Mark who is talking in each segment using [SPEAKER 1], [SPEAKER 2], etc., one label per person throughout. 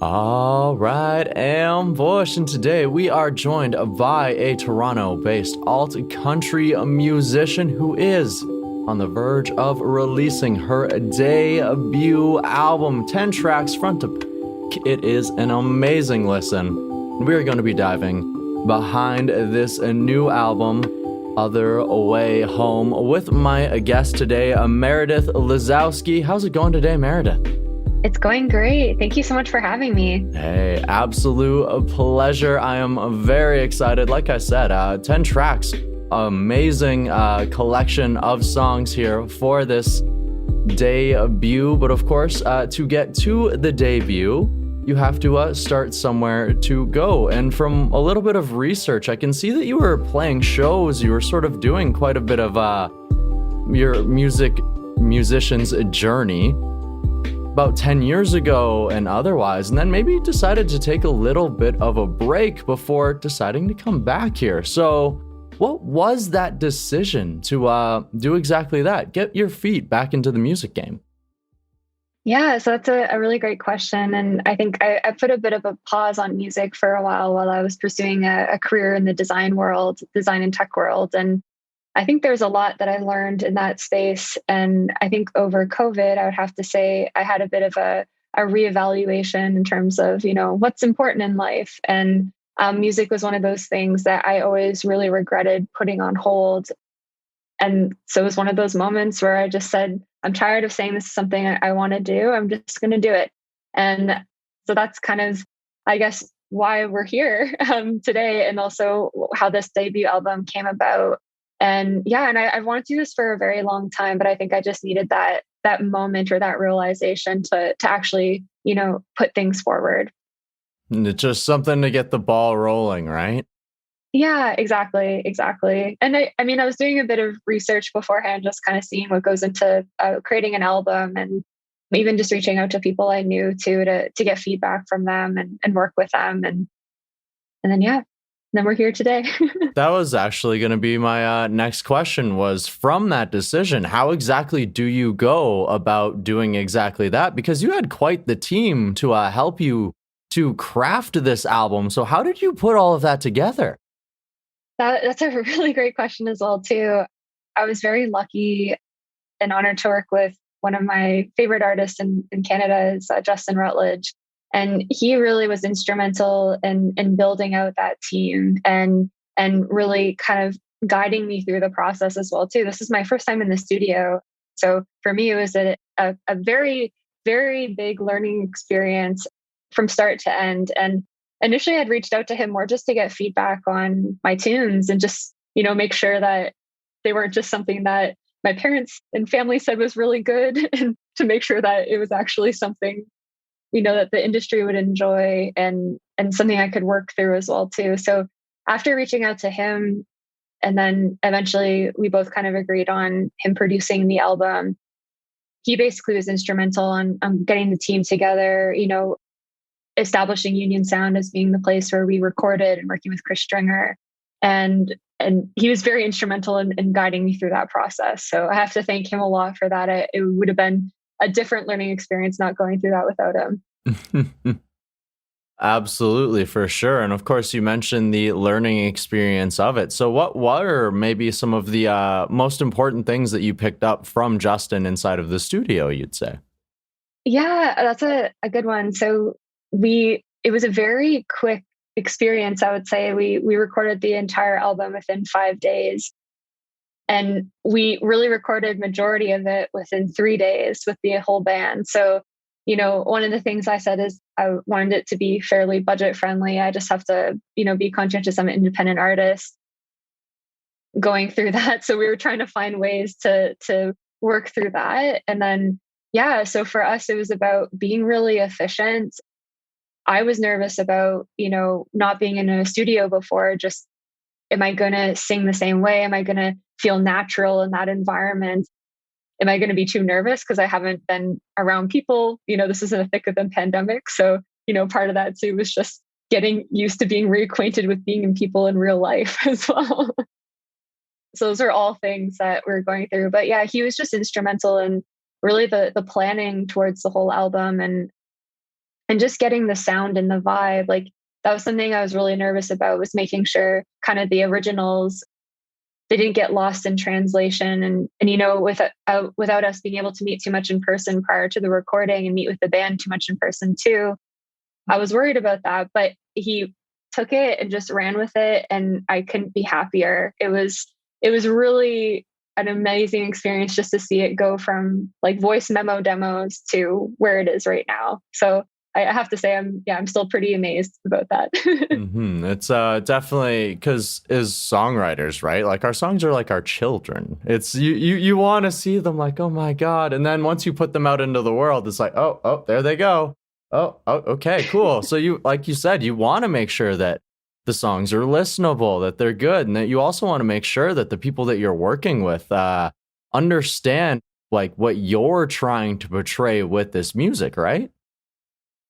[SPEAKER 1] All right, Ambush, and today we are joined by a Toronto-based alt-country musician who is on the verge of releasing her debut album, 10 tracks front to back. It is an amazing listen. We're going to be diving behind this new album, Other Way Home, with my guest today, Meredith Lazowski. How's it going today, Meredith?
[SPEAKER 2] It's going great. Thank you so much for having me.
[SPEAKER 1] Hey, absolute pleasure. I am very excited. Like I said, 10 tracks, amazing collection of songs here for this debut. But of course, to get to the debut, you have to start somewhere to go. And from a little bit of research, I can see that you were playing shows. You were sort of doing quite a bit of your musician's journey about 10 years ago and otherwise, and then maybe decided to take a little bit of a break before deciding to come back here. So what was that decision to do exactly that? Get your feet back into the music game?
[SPEAKER 2] Yeah, so that's a really great question. And I think I put a bit of a pause on music for a while I was pursuing a career in the design and tech world. And I think there's a lot that I learned in that space. And I think over COVID, I would have to say I had a bit of a reevaluation in terms of, what's important in life. And music was one of those things that I always really regretted putting on hold. And so it was one of those moments where I just said, I'm tired of saying this is something I want to do. I'm just going to do it. And so that's kind of, I guess, why we're here today, and also how this debut album came about. And yeah, and I've wanted to do this for a very long time, but I think I just needed that moment or that realization to actually, put things forward.
[SPEAKER 1] And it's just something to get the ball rolling, right?
[SPEAKER 2] Yeah, exactly. And I was doing a bit of research beforehand, just kind of seeing what goes into creating an album, and even just reaching out to people I knew to get feedback from them and work with them. And then we're here today.
[SPEAKER 1] That was actually going to be my next question, was from that decision, how exactly do you go about doing exactly that? Because you had quite the team to help you to craft this album. So how did you put all of that together?
[SPEAKER 2] That's a really great question as well, too. I was very lucky and honored to work with one of my favorite artists in Canada, is Justin Rutledge. And he really was instrumental in building out that team and really kind of guiding me through the process as well, too. This is my first time in the studio. So for me, it was a very, very big learning experience from start to end. And initially I'd reached out to him more just to get feedback on my tunes and just, make sure that they weren't just something that my parents and family said was really good, and to make sure that it was actually something that the industry would enjoy and something I could work through as well, too. So after reaching out to him, and then eventually we both kind of agreed on him producing the album, he basically was instrumental on getting the team together, establishing Union Sound as being the place where we recorded, and working with Chris Stringer. And he was very instrumental in guiding me through that process. So I have to thank him a lot for that. It would have been a different learning experience not going through that without him.
[SPEAKER 1] Absolutely, for sure. And of course, you mentioned the learning experience of it. So what were maybe some of the most important things that you picked up from Justin inside of the studio, you'd say?
[SPEAKER 2] Yeah, that's a good one. So it was a very quick experience, I would say. We recorded the entire album within 5 days. And we really recorded majority of it within 3 days with the whole band. So, one of the things I said is I wanted it to be fairly budget friendly. I just have to, be conscientious. I'm an independent artist going through that. So we were trying to find ways to work through that. And then, yeah, so for us, it was about being really efficient. I was nervous about, not being in a studio before. Just, am I going to sing the same way? Am I going to feel natural in that environment? Am I going to be too nervous because I haven't been around people? This is in the thick of the pandemic. So, part of that too was just getting used to being reacquainted with being in people in real life as well. So those are all things that we're going through. But yeah, he was just instrumental in really the planning towards the whole album. And and just getting the sound and the vibe. Like that was something I was really nervous about, was making sure kind of the originals, they didn't get lost in translation. And without us being able to meet too much in person prior to the recording and meet with the band too much in person too, I was worried about that. But he took it and just ran with it, and I couldn't be happier. It was really an amazing experience just to see it go from like voice memo demos to where it is right now. So I have to say, I'm still pretty amazed about that.
[SPEAKER 1] It's definitely, because as songwriters, right? Like our songs are like our children. It's you want to see them like, oh my God. And then once you put them out into the world, it's like, oh, there they go. Oh, okay, cool. So you, like you said, you want to make sure that the songs are listenable, that they're good, and that you also want to make sure that the people that you're working with understand like what you're trying to portray with this music, right?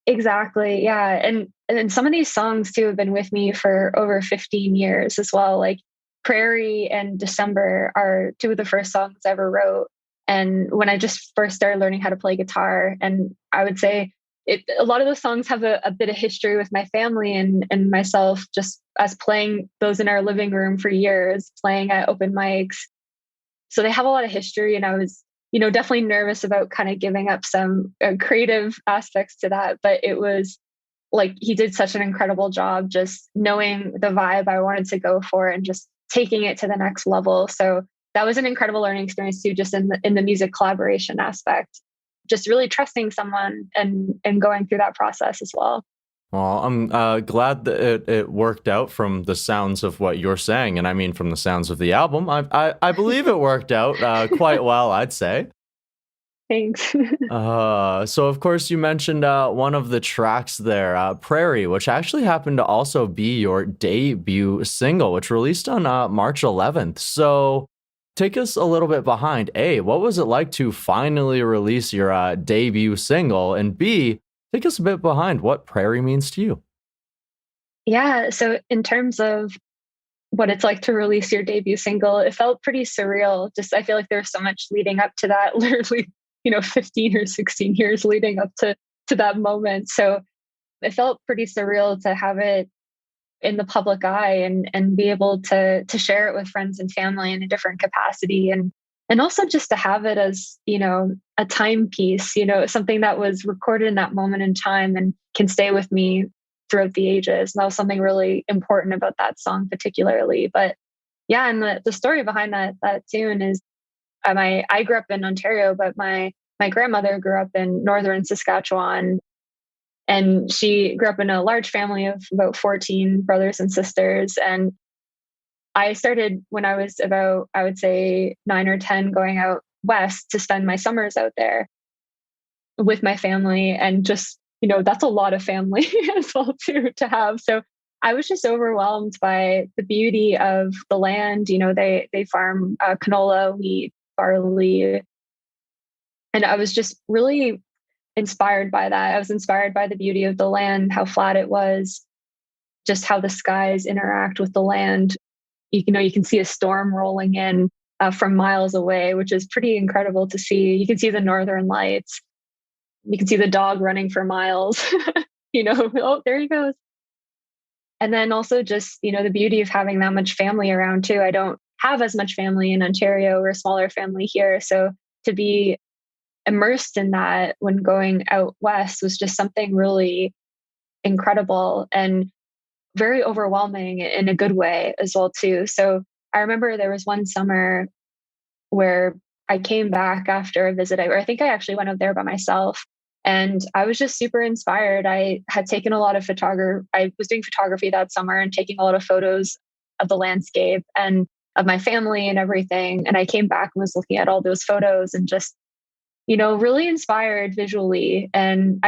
[SPEAKER 2] Exactly. Yeah. And some of these songs too have been with me for over 15 years as well. Like Prairie and December are two of the first songs I ever wrote. And when I just first started learning how to play guitar, and I would say a lot of those songs have a bit of history with my family and myself, just as playing those in our living room for years, playing at open mics. So they have a lot of history, and I was, definitely nervous about kind of giving up some creative aspects to that. But it was like, he did such an incredible job just knowing the vibe I wanted to go for and just taking it to the next level. So that was an incredible learning experience too, just in the music collaboration aspect, just really trusting someone and going through that process as well.
[SPEAKER 1] Well, I'm glad that it worked out from the sounds of what you're saying. And I mean, from the sounds of the album, I believe it worked out quite well, I'd say.
[SPEAKER 2] Thanks.
[SPEAKER 1] So, of course, you mentioned one of the tracks there, Prairie, which actually happened to also be your debut single, which released on March 11th. So take us a little bit behind. A, what was it like to finally release your debut single? And B, take us a bit behind what Prairie means to you.
[SPEAKER 2] Yeah. So in terms of what it's like to release your debut single, it felt pretty surreal. Just, I feel like there's so much leading up to that, literally, 15 or 16 years leading up to that moment. So it felt pretty surreal to have it in the public eye and be able to share it with friends and family in a different capacity. And also just to have it as, a timepiece, something that was recorded in that moment in time and can stay with me throughout the ages. And that was something really important about that song particularly. But yeah, and the story behind that tune is I grew up in Ontario, but my grandmother grew up in northern Saskatchewan. And she grew up in a large family of about 14 brothers and sisters. And I started when I was about, I would say 9 or 10, going out west to spend my summers out there with my family. And just, that's a lot of family as well too, to have. So I was just overwhelmed by the beauty of the land. They farm canola, wheat, barley. And I was just really inspired by that. I was inspired by the beauty of the land, how flat it was, just how the skies interact with the land. You can see a storm rolling in from miles away, which is pretty incredible to see. You can see the northern lights. You can see the dog running for miles. Oh, there he goes. And then also just, the beauty of having that much family around too. I don't have as much family in Ontario. We're a smaller family here. So to be immersed in that when going out west was just something really incredible and very overwhelming in a good way as well too. So I remember there was one summer where I came back after a visit, or I think I actually went out there by myself, and I was just super inspired. I had taken a lot of photography. I was doing photography that summer and taking a lot of photos of the landscape and of my family and everything. And I came back and was looking at all those photos and just, really inspired visually. And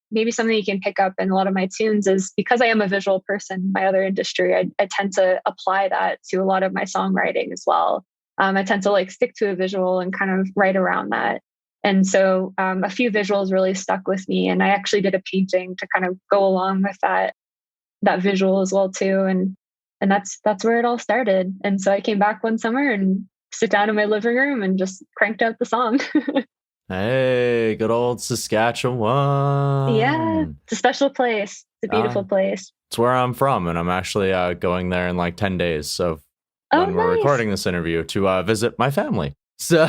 [SPEAKER 2] maybe something you can pick up in a lot of my tunes is because I am a visual person, my other industry, I tend to apply that to a lot of my songwriting as well. I tend to stick to a visual and kind of write around that. And so a few visuals really stuck with me. And I actually did a painting to kind of go along with that visual as well too. And that's where it all started. And so I came back one summer and sit down in my living room and just cranked out the song.
[SPEAKER 1] Hey, good old
[SPEAKER 2] Yeah,
[SPEAKER 1] Saskatchewan.
[SPEAKER 2] it's a special place. It's a
[SPEAKER 1] Uh,
[SPEAKER 2] beautiful place.
[SPEAKER 1] it's where I'm from, and I'm actually going there in like 10 days. So
[SPEAKER 2] Oh,
[SPEAKER 1] when we're
[SPEAKER 2] nice.
[SPEAKER 1] recording this interview to visit my family. So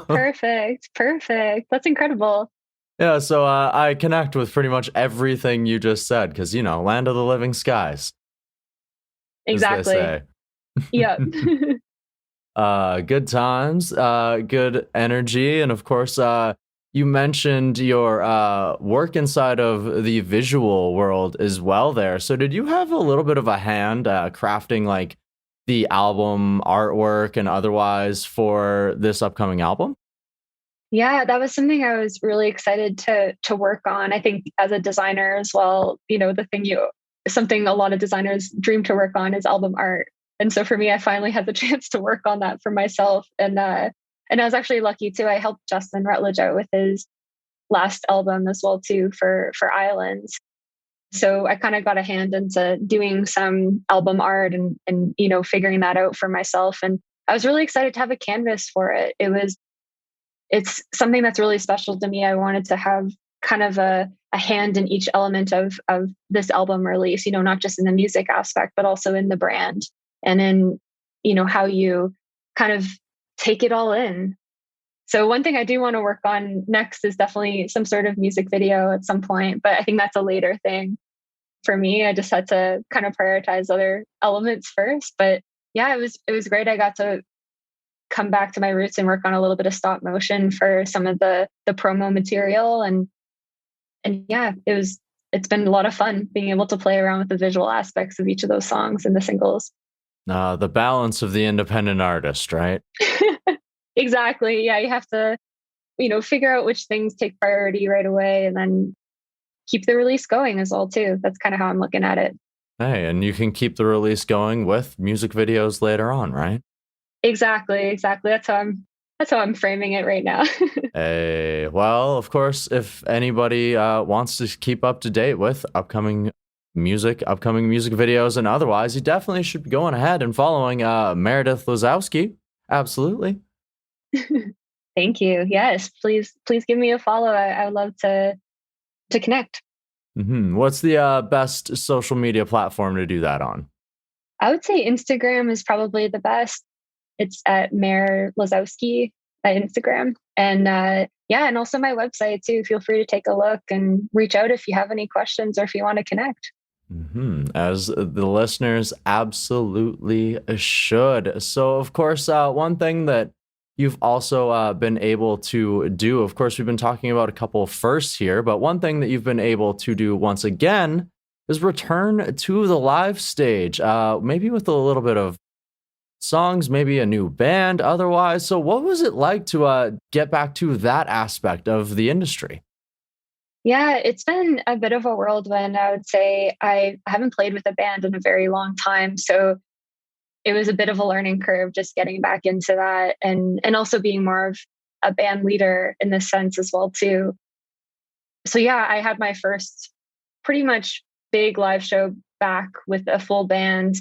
[SPEAKER 2] Perfect. Perfect. That's incredible.
[SPEAKER 1] yeah, so I connect with pretty much everything you just said because, land of the living skies, as they
[SPEAKER 2] Exactly.
[SPEAKER 1] say.
[SPEAKER 2] Yep.
[SPEAKER 1] Good times, good energy, and of course, you mentioned your work inside of the visual world as well. There, so did you have a little bit of a hand crafting like the album artwork and otherwise for this upcoming album?
[SPEAKER 2] Yeah, that was something I was really excited to work on. I think as a designer as well, the thing you something a lot of designers dream to work on is album art. And so for me, I finally had the chance to work on that for myself. And I was actually lucky too. I helped Justin Rutledge out with his last album as well too for Islands. So I kind of got a hand into doing some album art and figuring that out for myself. And I was really excited to have a canvas for it. It's something that's really special to me. I wanted to have kind of a hand in each element of this album release, not just in the music aspect, but also in the brand and in, how you kind of take it all in. So one thing I do want to work on next is definitely some sort of music video at some point, but I think that's a later thing for me. I just had to kind of prioritize other elements first. But yeah, it was great. I got to come back to my roots and work on a little bit of stop motion for some of the promo material and yeah, it's been a lot of fun being able to play around with the visual aspects of each of those songs and the singles.
[SPEAKER 1] The balance of the independent artist, right?
[SPEAKER 2] Exactly. Yeah, you have to, figure out which things take priority right away and then keep the release going as well too. That's kind of how I'm looking at it.
[SPEAKER 1] Hey, and you can keep the release going with music videos later on, right?
[SPEAKER 2] Exactly, exactly. That's how I'm framing it right now.
[SPEAKER 1] Hey, well, of course, if anybody wants to keep up to date with upcoming music videos, and otherwise, you definitely should be going ahead and following Meredith Lazowski. Absolutely.
[SPEAKER 2] Thank you. Yes, please give me a follow. I would love to connect.
[SPEAKER 1] What's the best social media platform to do that on?
[SPEAKER 2] I would say Instagram is probably the best. It's at Mayor Lazowski at Instagram. And yeah, and also my website too. Feel free to take a look and reach out if you have any questions or if you want to connect.
[SPEAKER 1] As the listeners absolutely should. So, of course, one thing that you've also been able to do, of course, we've been talking about a couple of firsts here, but one thing that you've been able to do once again is return to the live stage, maybe with a little bit of songs, maybe a new band otherwise. So, what was it like to get back to that aspect of the industry?
[SPEAKER 2] Yeah, it's been a bit of a whirlwind. I would say I haven't played with a band in a very long time. So it was a bit of a learning curve just getting back into that and also being more of a band leader in this sense as well too. So yeah, I had my first pretty much big live show back with a full band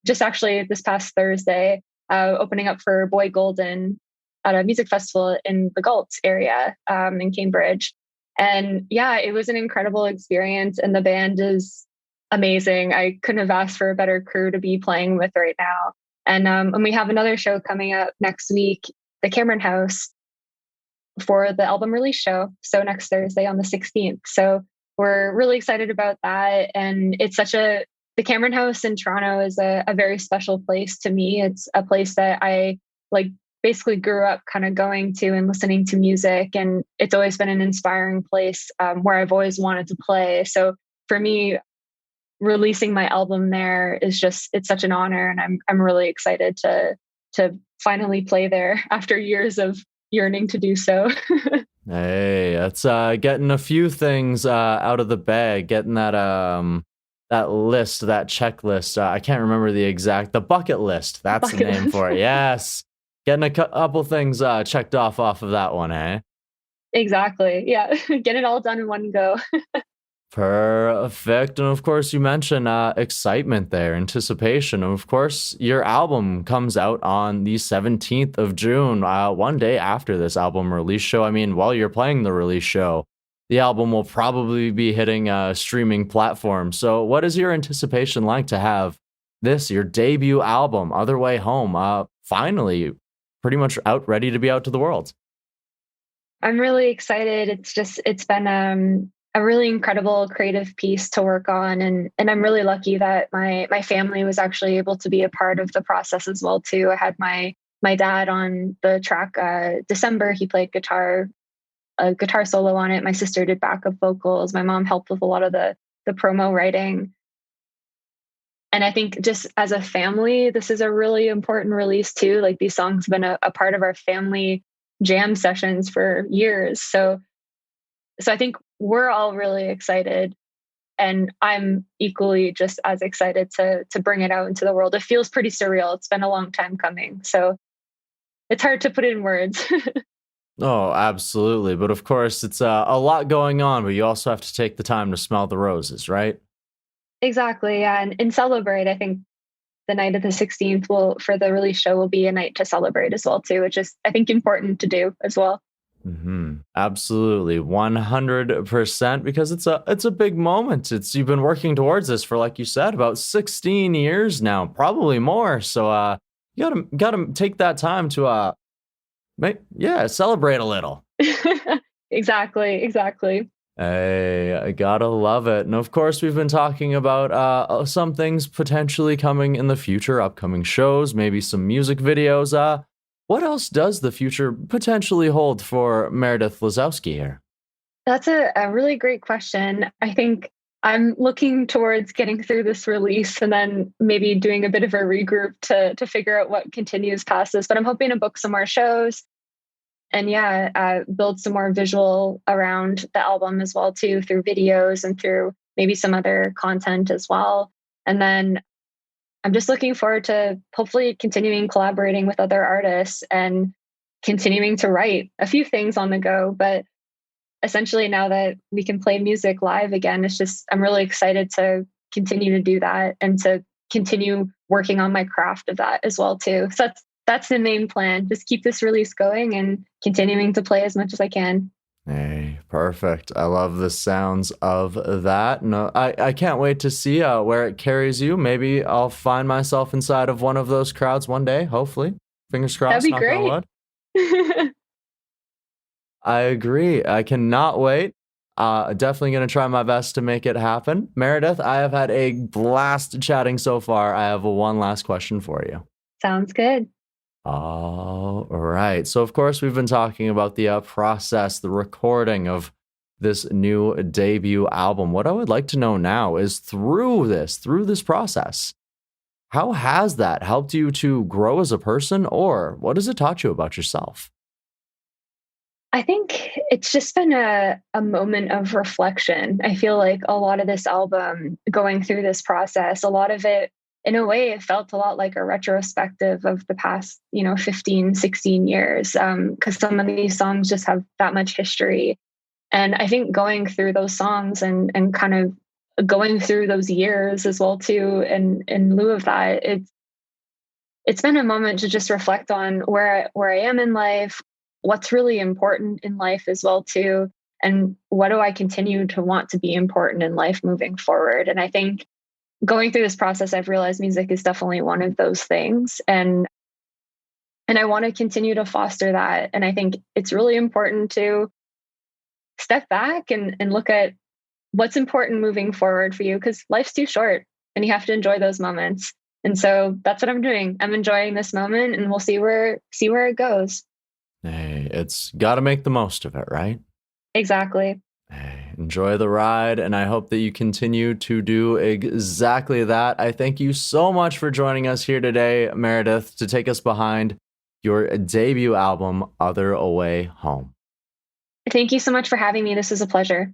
[SPEAKER 2] just actually this past Thursday, opening up for Boy Golden at a music festival in the Galt area in Cambridge. And yeah, it was an incredible experience. And the band is amazing. I couldn't have asked for a better crew to be playing with right now. And we have another show coming up next week, the Cameron House, for the album release show. So next Thursday on the 16th. So we're really excited about that. And the Cameron House in Toronto is a very special place to me. It's a place that I like basically grew up kind of going to and listening to music. And it's always been an inspiring place where I've always wanted to play. So for me, releasing my album there it's such an honor. And I'm really excited to finally play there after years of yearning to do so.
[SPEAKER 1] Hey, that's getting a few things out of the bag, getting that list, that checklist. I can't remember the bucket list. That's the
[SPEAKER 2] Bucket
[SPEAKER 1] name
[SPEAKER 2] list.
[SPEAKER 1] for it. Yes. Getting a couple things checked off of that one, eh?
[SPEAKER 2] Exactly. Yeah. Get it all done in one go.
[SPEAKER 1] Perfect. And of course, you mentioned excitement there, anticipation. And of course, your album comes out on the 17th of June, one day after this album release show. I mean, while you're playing the release show, the album will probably be hitting streaming platforms. So, what is your anticipation like to have this, your debut album, Other Way Home, finally pretty much out, ready to be out to the world?
[SPEAKER 2] I'm really excited. It's been a really incredible creative piece to work on, and I'm really lucky that my family was actually able to be a part of the process as well too. I had my dad on the track December. He played a guitar solo on it. My sister did backup vocals. My mom helped with a lot of the promo writing. And I think just as a family, this is a really important release too. Like these songs have been a part of our family jam sessions for years. So I think we're all really excited, and I'm equally just as excited to bring it out into the world. It feels pretty surreal. It's been a long time coming, so it's hard to put in words.
[SPEAKER 1] Oh, absolutely. But of course, it's a lot going on, but you also have to take the time to smell the roses, right?
[SPEAKER 2] Exactly, yeah, and celebrate. I think the night of the 16th will for the release show will be a night to celebrate as well too, which is I think important to do as well.
[SPEAKER 1] Absolutely, 100%. Because it's a big moment. It's You've been working towards this for, like you said, about 16 years now, probably more. So you gotta take that time to celebrate a little.
[SPEAKER 2] Exactly.
[SPEAKER 1] Hey, I gotta love it. And of course, we've been talking about some things potentially coming in the future, upcoming shows, maybe some music videos. What else does the future potentially hold for Meredith Lazowski here?
[SPEAKER 2] That's a really great question. I think I'm looking towards getting through this release and then maybe doing a bit of a regroup to figure out what continues past this. But I'm hoping to book some more shows and build some more visual around the album as well too, through videos and through maybe some other content as well. And then I'm just looking forward to hopefully continuing collaborating with other artists and continuing to write a few things on the go. But essentially, now that we can play music live again, I'm really excited to continue to do that and to continue working on my craft of that as well too. So that's the main plan. Just keep this release going and continuing to play as much as I can.
[SPEAKER 1] Hey, perfect. I love the sounds of that. No, I can't wait to see where it carries you. Maybe I'll find myself inside of one of those crowds one day, hopefully. Fingers
[SPEAKER 2] That'd
[SPEAKER 1] crossed,
[SPEAKER 2] be
[SPEAKER 1] knock on
[SPEAKER 2] great.
[SPEAKER 1] wood. I agree. I cannot wait. Definitely going to try my best to make it happen. Meredith, I have had a blast chatting so far. I have one last question for you.
[SPEAKER 2] Sounds good.
[SPEAKER 1] All right. So, of course, we've been talking about the process, the recording of this new debut album. What I would like to know now is through this process, how has that helped you to grow as a person, or what has it taught you about yourself?
[SPEAKER 2] I think it's just been a moment of reflection. I feel like a lot of this album, going through this process, a lot of it, in a way, it felt a lot like a retrospective of the past, 15, 16 years, because some of these songs just have that much history. And I think going through those songs and kind of going through those years as well, too, and in lieu of that, it's been a moment to just reflect on where I am in life, what's really important in life as well too, and what do I continue to want to be important in life moving forward. And I think going through this process, I've realized music is definitely one of those things, and I want to continue to foster that. And I think it's really important to step back and look at what's important moving forward for you, because life's too short and you have to enjoy those moments. And so that's what I'm doing. I'm enjoying this moment, and we'll see where it goes.
[SPEAKER 1] Hey, it's got to make the most of it, right?
[SPEAKER 2] Exactly.
[SPEAKER 1] Hey, enjoy the ride, and I hope that you continue to do exactly that. I thank you so much for joining us here today, Meredith, to take us behind your debut album, Other Way Home.
[SPEAKER 2] Thank you so much for having me. This was a pleasure.